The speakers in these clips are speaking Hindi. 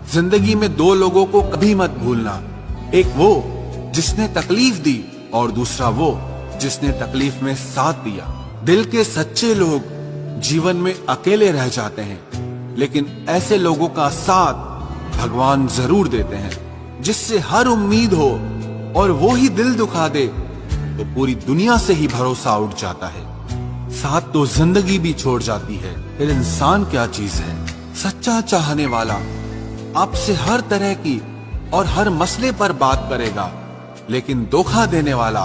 जिंदगी में दो लोगों को कभी मत भूलना, एक वो जिसने तकलीफ दी और दूसरा वो जिसने तकलीफ में साथ दिया। दिल के सच्चे लोग जीवन में अकेले रह जाते हैं, लेकिन ऐसे लोगों का साथ भगवान जरूर देते हैं। जिससे हर उम्मीद हो और वो ही दिल दुखा दे तो पूरी दुनिया से ही भरोसा उठ जाता है। साथ तो जिंदगी भी छोड़ जाती है, फिर इंसान क्या चीज है। सच्चा चाहने वाला आपसे हर तरह की और हर मसले पर बात करेगा, लेकिन धोखा देने वाला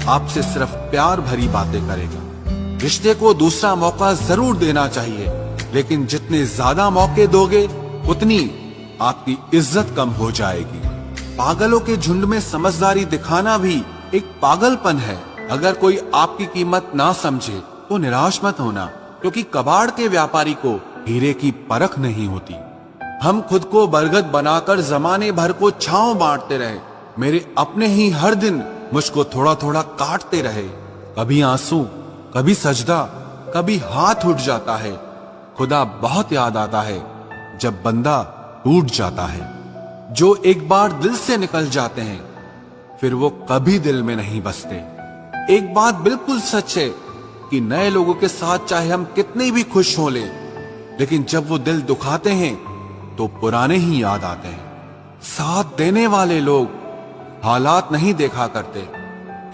आपसे सिर्फ प्यार भरी बातें करेगा। रिश्ते को दूसरा मौका जरूर देना चाहिए, लेकिन जितने ज्यादा मौके दोगे उतनी आपकी इज्जत कम हो जाएगी। पागलों के झुंड में समझदारी दिखाना भी एक पागलपन है। अगर कोई आपकी कीमत ना समझे तो निराश मत होना, क्योंकि कबाड़ के व्यापारी को हीरे की परख नहीं होती। हम खुद को बरगद बनाकर जमाने भर को छांव बांटते रहे, मेरे अपने ही हर दिन मुझको थोड़ा थोड़ा काटते रहे। कभी आंसू, कभी सजदा, कभी हाथ उठ जाता है। खुदा बहुत याद आता है जब बंदा टूट जाता है। जो एक बार दिल से निकल जाते हैं फिर वो कभी दिल में नहीं बसते। एक बात बिल्कुल सच है कि नए लोगों के साथ चाहे हम कितने भी खुश हो लें, लेकिन जब वो दिल दुखाते हैं तो पुराने ही याद आते हैं। साथ देने वाले लोग हालात नहीं देखा करते।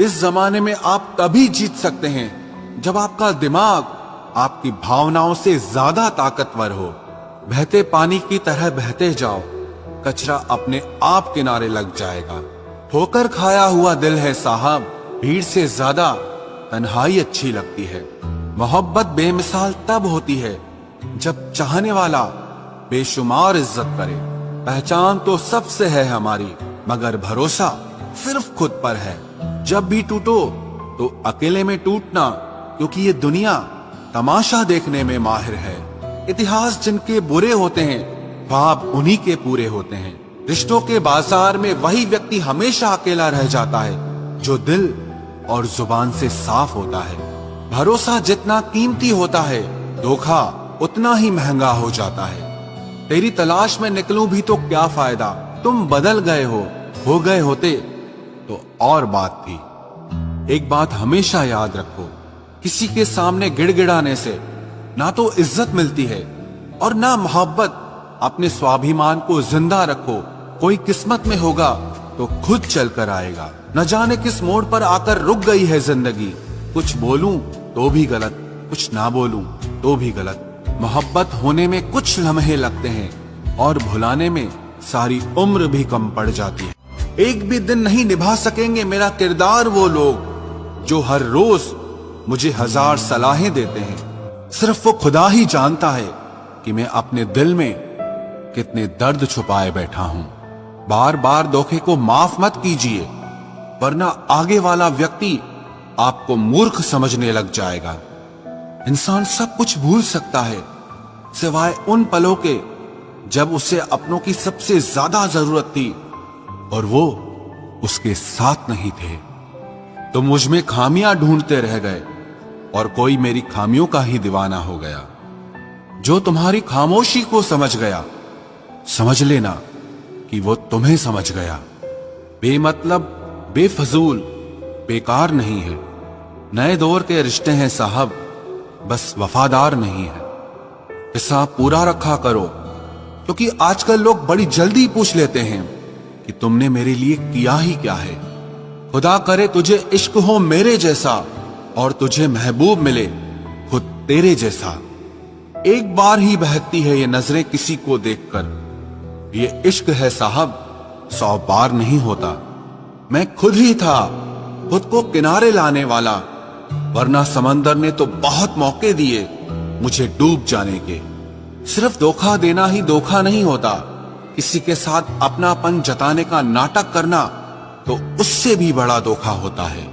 इस जमाने में आप तभी जीत सकते हैं जब आपका दिमाग आपकी भावनाओं से ज्यादा ताकतवर हो। बहते पानी की तरह बहते जाओ, कचरा अपने आप किनारे लग जाएगा। ठोकर खाया हुआ दिल है साहब, भीड़ से ज्यादा तन्हाई अच्छी लगती है। मोहब्बत बेमिसाल तब होती है जब चाहने वाला बेशुमार इज्जत करे। पहचान तो सबसे है हमारी, मगर भरोसा सिर्फ खुद पर है। जब भी टूटो तो अकेले में टूटना, क्योंकि ये दुनिया तमाशा देखने में माहिर है। इतिहास जिनके बुरे होते हैं, ख्वाब उन्हीं के पूरे होते हैं। रिश्तों के बाजार में वही व्यक्ति हमेशा अकेला रह जाता है जो दिल और जुबान से साफ होता है। भरोसा जितना कीमती होता है, धोखा उतना ही महंगा हो जाता है। तेरी तलाश में निकलूं भी तो क्या फायदा, तुम बदल गए हो गए होते तो और बात थी। एक बात हमेशा याद रखो, किसी के सामने गिड़गिड़ाने से ना तो इज्जत मिलती है और ना मोहब्बत। अपने स्वाभिमान को जिंदा रखो, कोई किस्मत में होगा तो खुद चल कर आएगा। न जाने किस मोड़ पर आकर रुक गई है जिंदगी। कुछ बोलूं तो भी गलत, कुछ ना बोलूं तो भी गलत। मोहब्बत होने में कुछ लम्हे लगते हैं और भुलाने में सारी उम्र भी कम पड़ जाती है। एक भी दिन नहीं निभा सकेंगे मेरा किरदार वो लोग जो हर रोज मुझे हजार सलाहें देते हैं। सिर्फ वो खुदा ही जानता है कि मैं अपने दिल में कितने दर्द छुपाए बैठा हूं। बार बार धोखे को माफ मत कीजिए, वरना आगे वाला व्यक्ति आपको मूर्ख समझने लग जाएगा। इंसान सब कुछ भूल सकता है सिवाय उन पलों के जब उसे अपनों की सबसे ज्यादा जरूरत थी और वो उसके साथ नहीं थे। तो मुझ में खामियां ढूंढते रह गए और कोई मेरी खामियों का ही दीवाना हो गया। जो तुम्हारी खामोशी को समझ गया, समझ लेना कि वो तुम्हें समझ गया। बेमतलब, बेफजूल, बेकार नहीं है। नए दौर के रिश्ते हैं साहब, बस वफादार नहीं है। हिसाब पूरा रखा करो, क्योंकि आजकल लोग बड़ी जल्दी पूछ लेते हैं कि तुमने मेरे लिए किया ही क्या है। खुदा करे तुझे इश्क हो मेरे जैसा और तुझे महबूब मिले खुद तेरे जैसा। एक बार ही बहकती है ये नजरें किसी को देखकर। ये इश्क है साहब, 100 बार नहीं होता। मैं खुद ही था खुद को किनारे लाने वाला, वरना समंदर ने तो बहुत मौके दिए मुझे डूब जाने के। सिर्फ धोखा देना ही धोखा नहीं होता, किसी के साथ अपनापन जताने का नाटक करना तो उससे भी बड़ा धोखा होता है।